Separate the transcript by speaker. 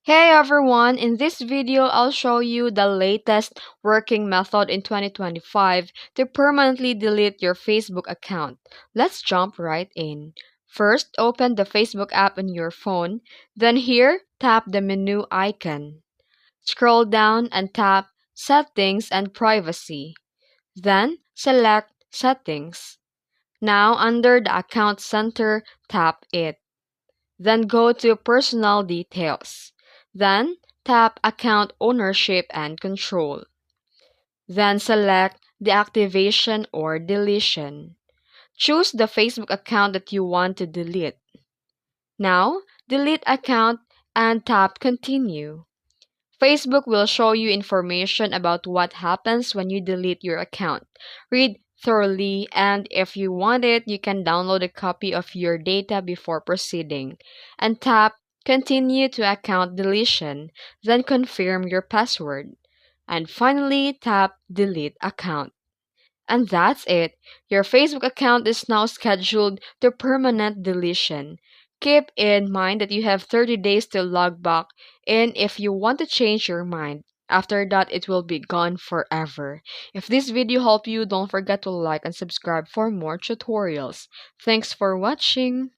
Speaker 1: Hey everyone, in this video I'll show you the latest working method in 2025 to permanently delete your Facebook account. Let's jump right in. First, open the Facebook app on your phone, then here, tap the menu icon. Scroll down and tap Settings and Privacy. Then, select Settings. Now under the Account Center, tap it. Then go to Personal Details. Then tap Account Ownership and Control. Then select Deactivation or Deletion. Choose the Facebook account that you want to delete. Now, delete account and tap Continue. Facebook will show you information about what happens when you delete your account. Read thoroughly, and if you want it, you can download a copy of your data before proceeding. And tap Continue to Account Deletion, then confirm your password. And finally, tap Delete Account. And that's it. Your Facebook account is now scheduled to permanent deletion. Keep in mind that you have 30 days to log back in if you want to change your mind. After that, it will be gone forever. If this video helped you, don't forget to like and subscribe for more tutorials. Thanks for watching.